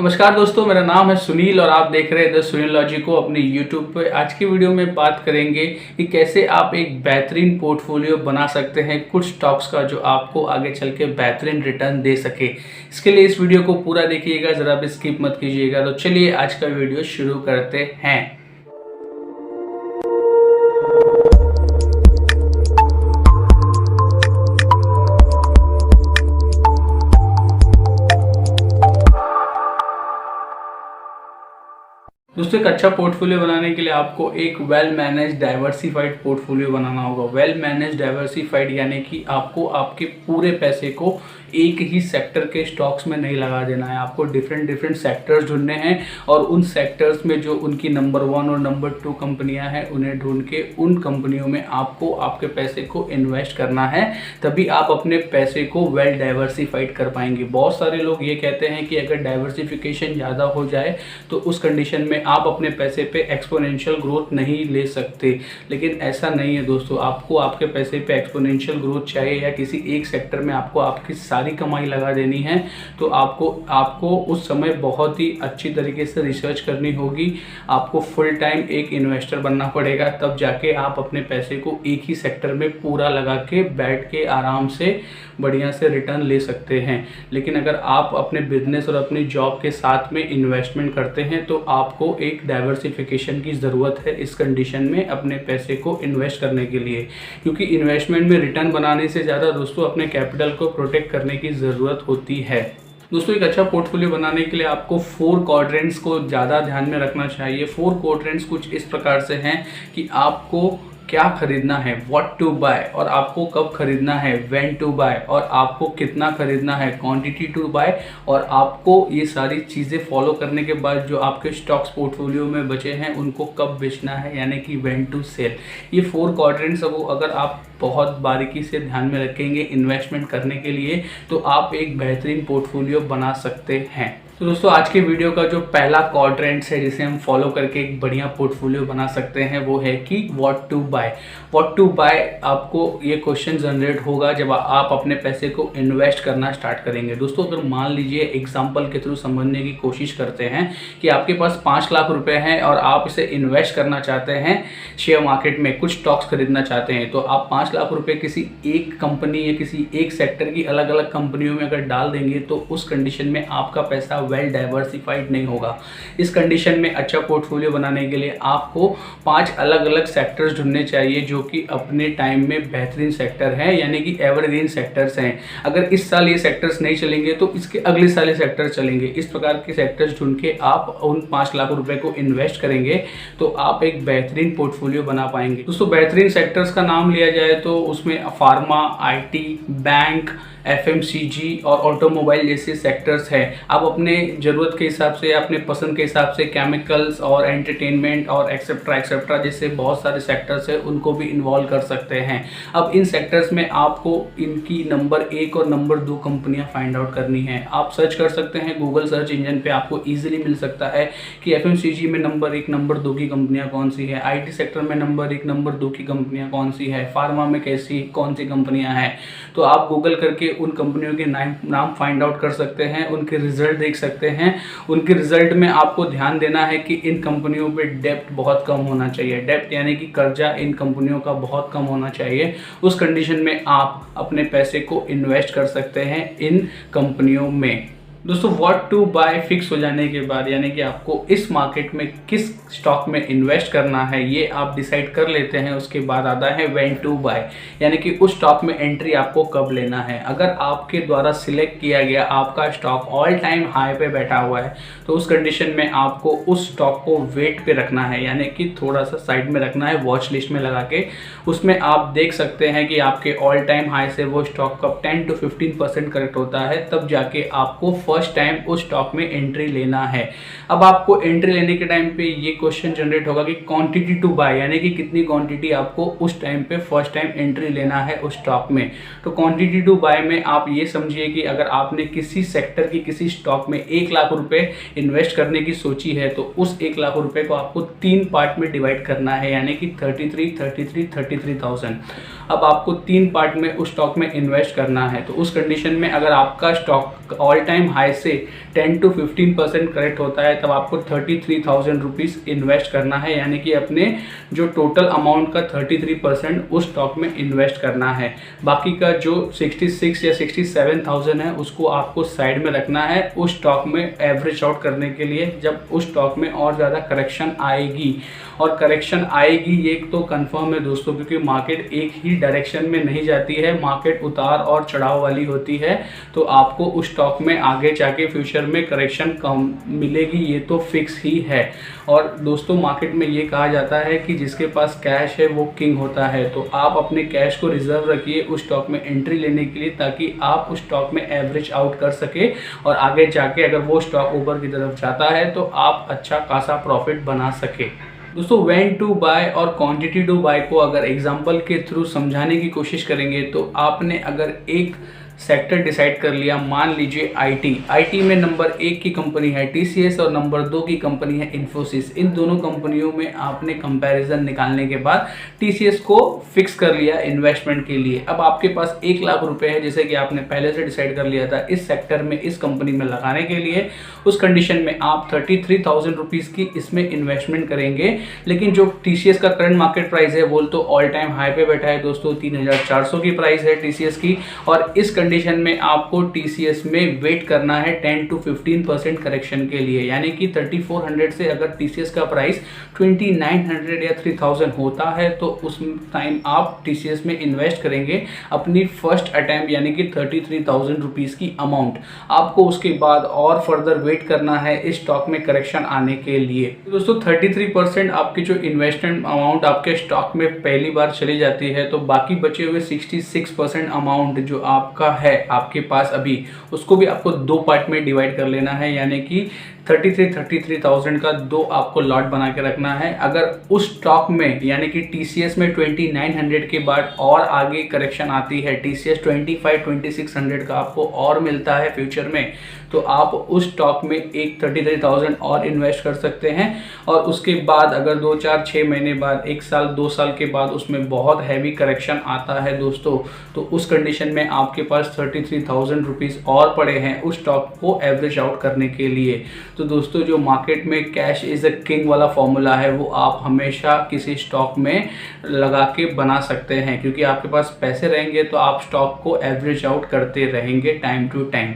नमस्कार दोस्तों, मेरा नाम है सुनील और आप देख रहे हैं द सुनील लॉजी को अपने यूट्यूब पे। आज की वीडियो में बात करेंगे कि कैसे आप एक बेहतरीन पोर्टफोलियो बना सकते हैं कुछ स्टॉक्स का जो आपको आगे चल के बेहतरीन रिटर्न दे सके। इसके लिए इस वीडियो को पूरा देखिएगा, ज़रा भी स्किप मत कीजिएगा। तो चलिए आज का वीडियो शुरू करते हैं। दोस्तों, एक अच्छा पोर्टफोलियो बनाने के लिए आपको एक वेल मैनेज डाइवर्सिफाइड पोर्टफोलियो बनाना होगा। वेल मैनेज डाइवर्सिफाइड यानी कि आपको आपके पूरे पैसे को एक ही सेक्टर के स्टॉक्स में नहीं लगा देना है। आपको डिफरेंट सेक्टर्स ढूंढने हैं और उन सेक्टर्स में जो उनकी नंबर 1 और नंबर 2 कंपनियां हैं उन्हें ढूंढ के उन कंपनियों में आपको आपके पैसे को इन्वेस्ट करना है। तभी आप अपने पैसे को वेल डाइवर्सिफाइड कर पाएंगे। बहुत सारे लोग ये कहते हैं कि अगर डाइवर्सिफिकेशन ज़्यादा हो जाए तो उस कंडीशन में आप अपने पैसे पे एक्सपोनेंशियल ग्रोथ नहीं ले सकते, लेकिन ऐसा नहीं है दोस्तों। आपको आपके पैसे पे एक्सपोनेंशियल ग्रोथ चाहिए या किसी एक सेक्टर में आपको आपकी सारी कमाई लगा देनी है तो आपको उस समय बहुत ही अच्छी तरीके से रिसर्च करनी होगी। आपको फुल टाइम एक इन्वेस्टर बनना पड़ेगा, तब जाके आप अपने पैसे को एक ही सेक्टर में पूरा लगा के बैठ के आराम से बढ़िया से रिटर्न ले सकते हैं। लेकिन अगर आप अपने बिजनेस और अपनी जॉब के साथ में इन्वेस्टमेंट करते हैं तो आपको एक डाइवर्सिफिकेशन की ज़रूरत है इस कंडीशन में अपने पैसे को इन्वेस्ट करने के लिए, क्योंकि इन्वेस्टमेंट में रिटर्न बनाने से ज़्यादा दोस्तों अपने कैपिटल को प्रोटेक्ट करने की ज़रूरत होती है। दोस्तों, एक अच्छा पोर्टफोलियो बनाने के लिए आपको 4 क्वाड्रेंट्स को ज़्यादा ध्यान में रखना चाहिए। 4 क्वाड्रेंट्स कुछ इस प्रकार से हैं कि आपको क्या खरीदना है, व्हाट टू बाय, और आपको कब खरीदना है, व्हेन टू बाय, और आपको कितना खरीदना है, क्वांटिटी टू बाय। और आपको ये सारी चीज़ें फॉलो करने के बाद जो आपके स्टॉक्स पोर्टफोलियो में बचे हैं उनको कब बेचना है, यानी कि व्हेन टू सेल। ये 4 क्वाड्रेंट्स अगर आप बहुत बारीकी से ध्यान में रखेंगे इन्वेस्टमेंट करने के लिए तो आप एक बेहतरीन पोर्टफोलियो बना सकते हैं। तो दोस्तों, आज के वीडियो का जो पहला क्वाड्रेंट है जिसे हम फॉलो करके एक बढ़िया पोर्टफोलियो बना सकते हैं वो है कि what to buy. What to buy आपको ये क्वेश्चन जनरेट होगा जब आप अपने पैसे को इन्वेस्ट करना स्टार्ट करेंगे। दोस्तों, अगर मान लीजिए एग्जांपल के थ्रू समझने की कोशिश करते हैं कि आपके पास 5 लाख रुपए हैं और आप इसे इन्वेस्ट करना चाहते हैं शेयर मार्केट में, कुछ स्टॉक्स खरीदना चाहते हैं, तो आप 5 लाख रुपए किसी एक कंपनी या किसी एक सेक्टर की अलग अलग कंपनियों में अगर डाल देंगे तो उस कंडीशन में आपका पैसा वेल डाइवर्सिफाइड नहीं होगा। इस कंडीशन में अच्छा पोर्टफोलियो बनाने के लिए आपको 5 अलग अलग सेक्टर्स ढूंढने चाहिए जो कि अपने टाइम में बेहतरीन सेक्टर हैं, यानी कि एवरग्रीन सेक्टर्स हैं। अगर इस साल ये सेक्टर्स नहीं चलेंगे तो इसके अगले साल ये सेक्टर्स चलेंगे। इस प्रकार के सेक्टर्स ढूंढ के आप उन 5 लाख रुपए को इन्वेस्ट करेंगे तो आप एक बेहतरीन पोर्टफोलियो बना पाएंगे। दोस्तों, बेहतरीन सेक्टर्स का नाम लिया जाए तो उसमें फार्मा, IT, बैंक, FMCG और ऑटोमोबाइल जैसे सेक्टर्स हैं। आप अपने ज़रूरत के हिसाब से, अपने पसंद के हिसाब से केमिकल्स और एंटरटेनमेंट और एक्सेट्रा जैसे बहुत सारे सेक्टर्स हैं उनको भी इन्वॉल्व कर सकते हैं। अब इन सेक्टर्स में आपको इनकी नंबर 1 और नंबर 2 कंपनियां फाइंड आउट करनी है। आप सर्च कर सकते हैं गूगल सर्च इंजन पे, आपको ईजिली मिल सकता है कि FMCG में नंबर 1 नंबर 2 की कंपनियाँ कौन सी है, IT सेक्टर में नंबर 1 नंबर 2 की कंपनियाँ कौन सी है, फार्मा में कौन सी कंपनियाँ हैं। तो आप गूगल करके उन कंपनियों के नाम फाइंड आउट कर सकते हैं, उनके रिजल्ट देख सकते हैं। उनके रिजल्ट में आपको ध्यान देना है कि इन कंपनियों पे डेप्ट बहुत कम होना चाहिए। डेप्ट यानी कि कर्जा इन कंपनियों का बहुत कम होना चाहिए। उस कंडीशन में आप अपने पैसे को इन्वेस्ट कर सकते हैं इन कंपनियों में। दोस्तों, व्हाट टू बाय फिक्स हो जाने के बाद, यानी कि आपको इस मार्केट में किस स्टॉक में इन्वेस्ट करना है ये आप डिसाइड कर लेते हैं। उसके बाद आता है व्हेन टू बाय, यानी कि उस स्टॉक में एंट्री आपको कब लेना है। अगर आपके द्वारा सिलेक्ट किया गया आपका स्टॉक ऑल टाइम हाई पे बैठा हुआ है तो उस कंडीशन में आपको उस स्टॉक को वेट पे रखना है, यानी कि थोड़ा सा साइड में रखना है, वॉच लिस्ट में लगा के। उसमें आप देख सकते हैं कि आपके ऑल टाइम हाई से वो स्टॉक कब 10 to 15% करेक्ट होता है, तब जाके आपको फर्स्ट टाइम उस स्टॉक में एंट्री लेना है। अब आपको एंट्री लेने के टाइम पे ये क्वेश्चन जनरेट होगा कि क्वांटिटी टू बाय, यानी कि कितनी क्वांटिटी आपको उस टाइम पे फर्स्ट टाइम एंट्री लेना है उस स्टॉक में। तो क्वांटिटी टू बाय में आप ये समझिए कि अगर आपने किसी सेक्टर की किसी स्टॉक में 1 लाख रुपए इन्वेस्ट करने की सोची है तो उस 1 लाख रुपए को आपको 3 पार्ट में डिवाइड करना है, यानी कि 33,000। अब आपको 3 पार्ट में उस स्टॉक में इन्वेस्ट करना है। तो उस कंडीशन में अगर आपका stock all time high high से 10 to 15% करेक्ट होता है तब आपको 33,000 रुपीज़ इन्वेस्ट करना है, यानी कि अपने जो टोटल अमाउंट का 33% उस स्टॉक में इन्वेस्ट करना है। बाकी का जो 66 या 67,000 है उसको आपको साइड में रखना है उस स्टॉक में एवरेज आउट करने के लिए, जब उस स्टॉक में और ज़्यादा करेक्शन आएगी। और करेक्शन आएगी ये तो कंफर्म है दोस्तों, क्योंकि मार्केट एक ही डायरेक्शन में नहीं जाती है, मार्केट उतार और चढ़ाव वाली होती है। तो आपको उस स्टॉक में आगे जाके फ्यूचर में करेक्शन कम मिलेगी, ये तो फिक्स ही है। और दोस्तों मार्केट में ये कहा जाता है कि जिसके पास कैश है वो किंग होता है। तो आप अपने कैश को रिजर्व रखिए उस स्टॉक में एंट्री लेने के लिए, ताकि आप उस स्टॉक में एवरेज आउट कर सके और आगे जाके अगर वो स्टॉक ऊपर की तरफ जाता है तो आप अच्छा खासा प्रॉफिट बना सके। दोस्तों व्हेन टू बाय और क्वांटिटी टू बाय को अगर एग्जांपल के थ्रू समझाने की कोशिश करेंगे तो आपने अगर एक सेक्टर डिसाइड कर लिया, मान लीजिए आईटी में नंबर 1 की कंपनी है टीसीएस और नंबर 2 की कंपनी है इन्फोसिस। इन दोनों कंपनियों में आपने कंपैरिजन निकालने के बाद टीसीएस को फिक्स कर लिया इन्वेस्टमेंट के लिए। अब आपके पास 1 लाख रुपए है, जैसे कि आपने पहले से डिसाइड कर लिया था इस सेक्टर में इस कंपनी में लगाने के लिए। उस कंडीशन में आप 33,000 रुपीज़ की इसमें इन्वेस्टमेंट करेंगे। लेकिन जो टीसीएस का करंट मार्केट प्राइस है वो तो ऑल टाइम हाई पे बैठा है दोस्तों, 3,400 की प्राइस है टीसीएस की। और इस कंडीशन में आपको टीसीएस में वेट करना है 10 to 15% करेक्शन के लिए, यानी कि 3400 से अगर टीसीएस का प्राइस 2900 या 3000 होता है तो उस टाइम आप टीसीएस में इन्वेस्ट करेंगे अपनी फर्स्ट अटेम्प्ट, यानी कि 33,000 रुपीज़ की अमाउंट। आपको उसके बाद और फर्दर वेट करना है इस स्टॉक में करेक्शन आने के लिए। दोस्तों 33% आपकी जो इन्वेस्टमेंट अमाउंट आपके स्टॉक में पहली बार चली जाती है, तो बाकी बचे हुए 66% अमाउंट जो आपका है आपके पास अभी, उसको भी आपको 2 पार्ट में डिवाइड कर लेना है, यानी कि 33,000 का 2 आपको लॉट बना के रखना है। अगर उस स्टॉक में यानी कि टीसीएस में 2900 के बाद और आगे करेक्शन आती है, टीसीएस 25-2600 का आपको और मिलता है फ्यूचर में, तो आप उस स्टॉक में एक 33,000 और इन्वेस्ट कर सकते हैं। और उसके बाद अगर 2, 4, 6 महीने बाद, 1 साल 2 साल के बाद उसमें बहुत हैवी करेक्शन आता है दोस्तों, तो उस कंडीशन में आपके पास 33,000 रुपीज़ और पड़े हैं उस स्टॉक को एवरेज आउट करने के लिए। तो दोस्तों जो मार्केट में कैश इज़ अ किंग वाला फॉर्मूला है वो आप हमेशा किसी स्टॉक में लगा के बना सकते हैं, क्योंकि आपके पास पैसे रहेंगे तो आप स्टॉक को एवरेज आउट करते रहेंगे टाइम टू टाइम।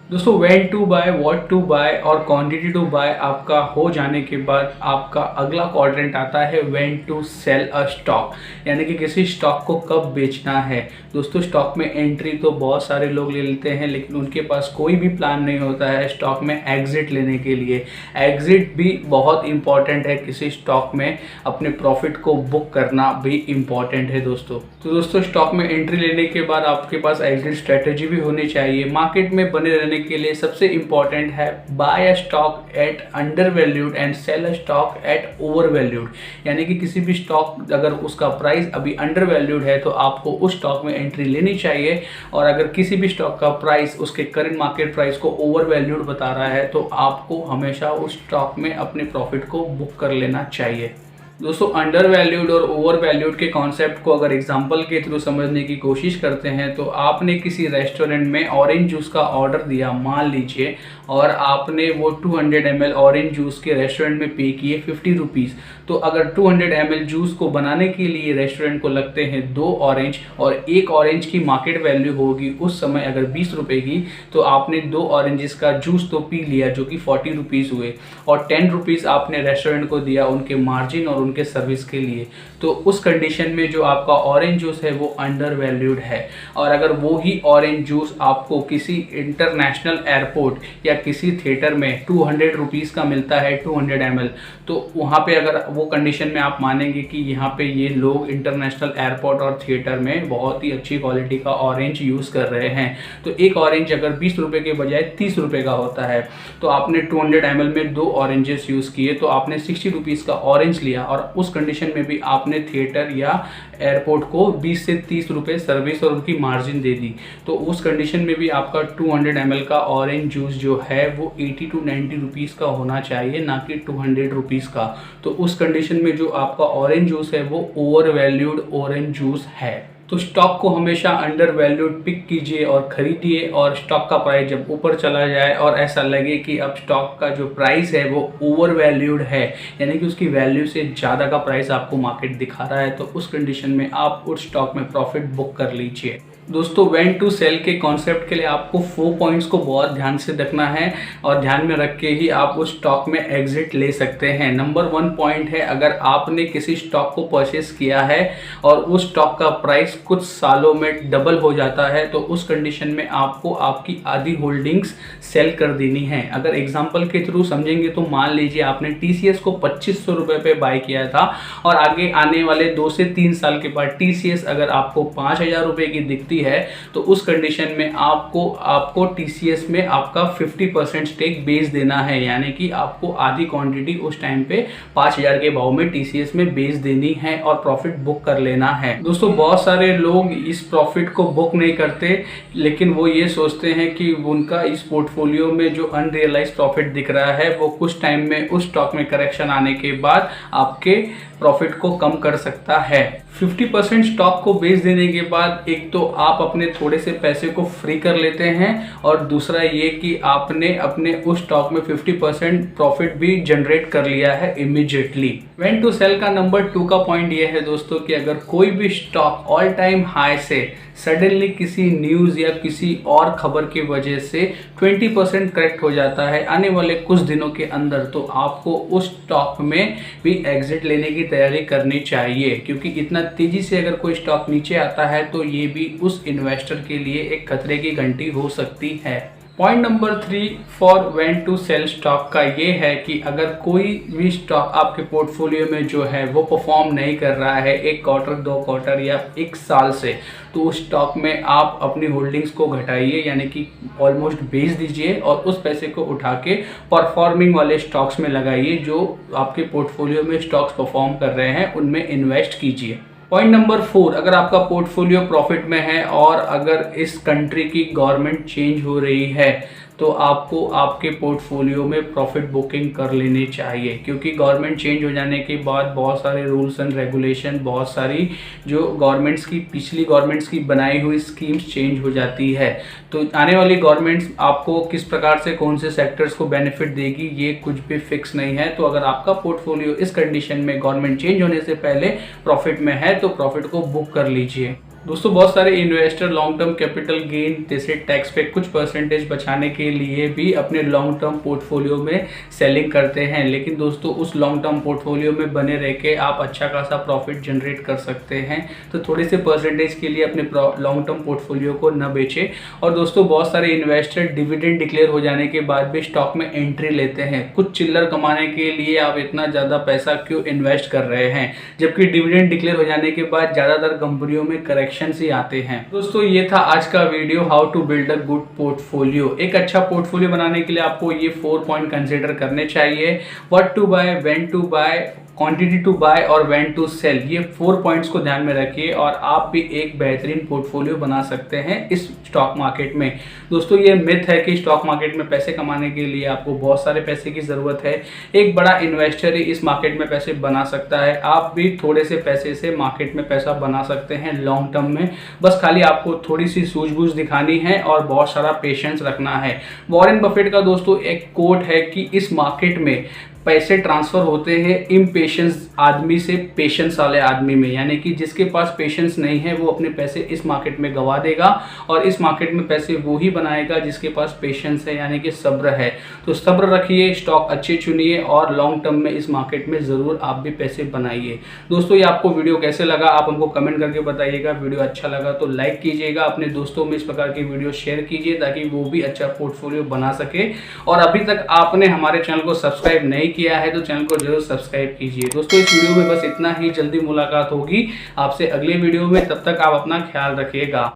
दोस्तों when to buy, what to buy और क्वांटिटी टू बाय आपका हो जाने के बाद आपका अगला क्वाड्रेंट आता है when to sell a stock, यानी कि किसी स्टॉक को कब बेचना है। दोस्तों स्टॉक में एंट्री तो बहुत सारे लोग ले लेते हैं, लेकिन उनके पास कोई भी प्लान नहीं होता है स्टॉक में एग्जिट लेने के लिए। एग्जिट भी बहुत इंपॉर्टेंट है, किसी स्टॉक में अपने प्रॉफिट को बुक करना भी इम्पॉर्टेंट है दोस्तों। तो दोस्तों स्टॉक में एंट्री लेने के बाद आपके पास एग्जिट स्ट्रेटेजी भी होनी चाहिए। मार्केट में बने रहने के लिए सबसे इंपॉर्टेंट है buy a stock at undervalued and sell a stock at overvalued, यानी कि किसी भी स्टॉक अगर उसका प्राइस अभी अंडर वैल्यूड है तो आपको उस स्टॉक में एंट्री लेनी चाहिए, और अगर किसी भी स्टॉक का प्राइस उसके करंट मार्केट प्राइस को ओवर वैल्यूड बता रहा है तो आपको हमेशा उस स्टॉक में अपने प्रॉफिट को बुक कर लेना चाहिए। दोस्तों अंडर वैल्यूड और ओवर वैल्यूड के कॉन्सेप्ट को अगर एग्जांपल के थ्रू समझने की कोशिश करते हैं तो आपने किसी रेस्टोरेंट में ऑरेंज जूस का ऑर्डर दिया मान लीजिए, और आपने वो 200 ml ऑरेंज जूस के रेस्टोरेंट में पे किए 50 रुपीज़। तो अगर 200 ml जूस को बनाने के लिए रेस्टोरेंट को लगते हैं 2 ऑरेंज, और एक ऑरेंज की मार्केट वैल्यू होगी उस समय अगर 20 रुपये की, तो आपने 2 ऑरेंजेस का जूस तो पी लिया जो कि 40 रुपीज़ हुए, और 10 रुपीज़ आपने रेस्टोरेंट को दिया उनके मार्जिन और उनके सर्विस के लिए। तो उस कंडीशन में जो आपका ऑरेंज जूस है वो अंडर वैल्यूड है। और अगर वो ही ऑरेंज जूस आपको किसी इंटरनेशनल एयरपोर्ट या किसी थिएटर में 200 रुपीज़ का मिलता है 200 ml, तो वहाँ पे अगर वो कंडीशन में आप मानेंगे कि यहाँ पे ये लोग इंटरनेशनल एयरपोर्ट और थिएटर में बहुत ही अच्छी क्वालिटी का ऑरेंज यूज़ कर रहे हैं, तो एक ऑरेंज अगर 20 रुपये के बजाय 30 रुपये का होता है, तो आपने 200 ml में 2 ऑरेंजेस यूज़ किए, तो आपने 60 रुपीज़ का ऑरेंज लिया, और उस कंडीशन में भी आपने थिएटर या एयरपोर्ट को 20 से 30 रुपये सर्विस और उनकी मार्जिन दे दी। तो उस कंडीशन में भी आपका 200 ml का ऑरेंज जूस जो है वो 80 to 90 रुपीज़ का होना चाहिए, ना कि 200 रुपीज़ का। तो उस कंडीशन में जो आपका ऑरेंज जूस है वो ओवर वैल्यूड ऑरेंज जूस है। तो स्टॉक को हमेशा अंडर वैल्यूड पिक कीजिए और खरीदिए, और स्टॉक का प्राइस जब ऊपर चला जाए और ऐसा लगे कि अब स्टॉक का जो प्राइस है वो ओवर वैल्यूड है, यानी कि उसकी वैल्यू से ज़्यादा का प्राइस आपको मार्केट दिखा रहा है, तो उस कंडीशन में आप उस स्टॉक में प्रॉफिट बुक कर लीजिए। दोस्तों, व्हेन टू सेल के कॉन्सेप्ट के लिए आपको 4 पॉइंट्स को बहुत ध्यान से रखना है और ध्यान में रख के ही आप उस स्टॉक में एग्जिट ले सकते हैं। नंबर 1 पॉइंट है, अगर आपने किसी स्टॉक को परचेस किया है और उस स्टॉक का प्राइस कुछ सालों में डबल हो जाता है, तो उस कंडीशन में आपको आपकी आधी होल्डिंग्स सेल कर देनी है। अगर एग्जाम्पल के थ्रू समझेंगे तो मान लीजिए आपने TCS को 2500 रुपये पे बाय किया था और आगे आने वाले 2 से 3 साल के बाद TCS अगर आपको 5000 रुपये की दिखती है, तो उस कंडीशन में आपको TCS में आपका 50% स्टेक बेच देना है, यानी कि आपको आधी क्वांटिटी उस टाइम पे 5000 के भाव में TCS में बेच देनी है और प्रॉफिट बुक कर लेना है। दोस्तों, बहुत सारे लोग इस प्रॉफिट को बुक नहीं करते, लेकिन वो ये सोचते हैं कि उनका इस पोर्टफोलियो में जो अनरियलाइज प्रॉफिट दिख रहा है वो कुछ टाइम में उस स्टॉक में करेक्शन आने के बाद आपके प्रॉफिट को कम कर सकता है। 50% स्टॉक को बेच देने के बाद एक तो आप अपने थोड़े से पैसे को फ्री कर लेते हैं, और दूसरा ये कि आपने अपने उस स्टॉक में 50% प्रॉफिट भी जनरेट कर लिया है इमीडिएटली। व्हेन टू सेल का नंबर 2 का पॉइंट ये है दोस्तों कि अगर कोई भी स्टॉक ऑल टाइम हाई से सडनली किसी न्यूज़ या किसी और खबर की वजह से 20% करेक्ट हो जाता है आने वाले कुछ दिनों के अंदर, तो आपको उस स्टॉक में भी एग्जिट लेने की तैयारी करनी चाहिए, क्योंकि इतना तेजी से अगर कोई स्टॉक नीचे आता है तो ये भी उस इन्वेस्टर के लिए एक खतरे की घंटी हो सकती है। Point number 3 for when to sell stock का ये है कि अगर कोई भी स्टॉक आपके पोर्टफोलियो में जो है वो परफॉर्म नहीं कर रहा है 1 क्वार्टर 2 क्वार्टर या 1 साल से, तो उस स्टॉक में आप अपनी होल्डिंग्स को घटाइए, यानी कि ऑलमोस्ट बेच दीजिए और उस पैसे को उठा के परफॉर्मिंग वाले स्टॉक्स में लगाइए। जो आपके पोर्टफोलियो में स्टॉक्स परफॉर्म कर रहे हैं उनमें इन्वेस्ट कीजिए। पॉइंट नंबर 4, अगर आपका पोर्टफोलियो प्रॉफिट में है और अगर इस कंट्री की गवर्नमेंट चेंज हो रही है, तो आपको आपके पोर्टफोलियो में प्रॉफिट बुकिंग कर लेनी चाहिए, क्योंकि गवर्नमेंट चेंज हो जाने के बाद बहुत सारे रूल्स एंड रेगुलेशन, बहुत सारी जो गवर्नमेंट्स की पिछली गवर्नमेंट्स की बनाई हुई स्कीम्स चेंज हो जाती है। तो आने वाली गवर्नमेंट्स आपको किस प्रकार से कौन से सेक्टर्स को बेनिफिट देगी ये कुछ भी फिक्स नहीं है। तो अगर आपका पोर्टफोलियो इस कंडीशन में गवर्नमेंट चेंज होने से पहले प्रॉफिट में है तो प्रॉफिट को बुक कर लीजिए। दोस्तों, बहुत सारे investor long term capital gain जैसे टैक्स पे कुछ परसेंटेज बचाने के लिए भी अपने लॉन्ग टर्म पोर्टफोलियो में सेलिंग करते हैं, लेकिन दोस्तों उस लॉन्ग टर्म पोर्टफोलियो में बने रह के आप अच्छा खासा प्रॉफिट जनरेट कर सकते हैं। तो थोड़े से परसेंटेज के लिए अपने लॉन्ग टर्म पोर्टफोलियो को न बेचें। और दोस्तों, बहुत सारे इन्वेस्टर डिविडेंड डिक्लेयर हो जाने के बाद भी स्टॉक में एंट्री लेते हैं। कुछ चिल्लर कमाने के लिए आप इतना ज़्यादा पैसा क्यों इन्वेस्ट कर रहे हैं, जबकि डिविडेंड डिक्लेयर हो जाने के बाद ज़्यादातर कंपनियों में करेक्शन से आते हैं। दोस्तों, ये था आज का video, how to build a good portfolio. एक अच्छा पोर्टफोलियो बनाने के लिए आपको ये 4 पॉइंट कंसीडर करने चाहिए। What to buy, when to buy, quantity to buy और व्हेन टू सेल, ये 4 पॉइंट्स को ध्यान में रखिए और आप भी एक बेहतरीन पोर्टफोलियो बना सकते हैं इस स्टॉक मार्केट में। दोस्तों, ये मिथ है कि स्टॉक मार्केट में पैसे कमाने के लिए आपको बहुत सारे पैसे की ज़रूरत है। एक बड़ा इन्वेस्टर ही इस मार्केट में पैसे बना सकता है। आप भी थोड़े से पैसे से मार्केट में पैसा बना सकते हैं लॉन्ग टर्म में। बस खाली आपको थोड़ी सी सूझबूझ दिखानी है और बहुत सारा पेशेंस रखना है। वॉरेन बफेट का दोस्तों एक कोट है कि इस मार्केट में पैसे ट्रांसफर होते हैं इम्पेशेंस आदमी से पेशेंस वाले आदमी में, यानी कि जिसके पास पेशेंस नहीं है वो अपने पैसे इस मार्केट में गंवा देगा, और इस मार्केट में पैसे वो ही बनाएगा जिसके पास पेशेंस है, यानी कि सब्र है। तो सब्र रखिए, स्टॉक अच्छे चुनिए और लॉन्ग टर्म में इस मार्केट में ज़रूर आप भी पैसे बनाइए। दोस्तों, ये आपको वीडियो कैसे लगा आप हमको कमेंट करके बताइएगा। वीडियो अच्छा लगा तो लाइक कीजिएगा, अपने दोस्तों में इस प्रकार की वीडियो शेयर कीजिए ताकि वो भी अच्छा पोर्टफोलियो बना सके। और अभी तक आपने हमारे चैनल को सब्सक्राइब नहीं किया है तो चैनल को जरूर सब्सक्राइब कीजिए। दोस्तों, इस वीडियो में बस इतना ही। जल्दी मुलाकात होगी आपसे अगले वीडियो में, तब तक आप अपना ख्याल रखिएगा।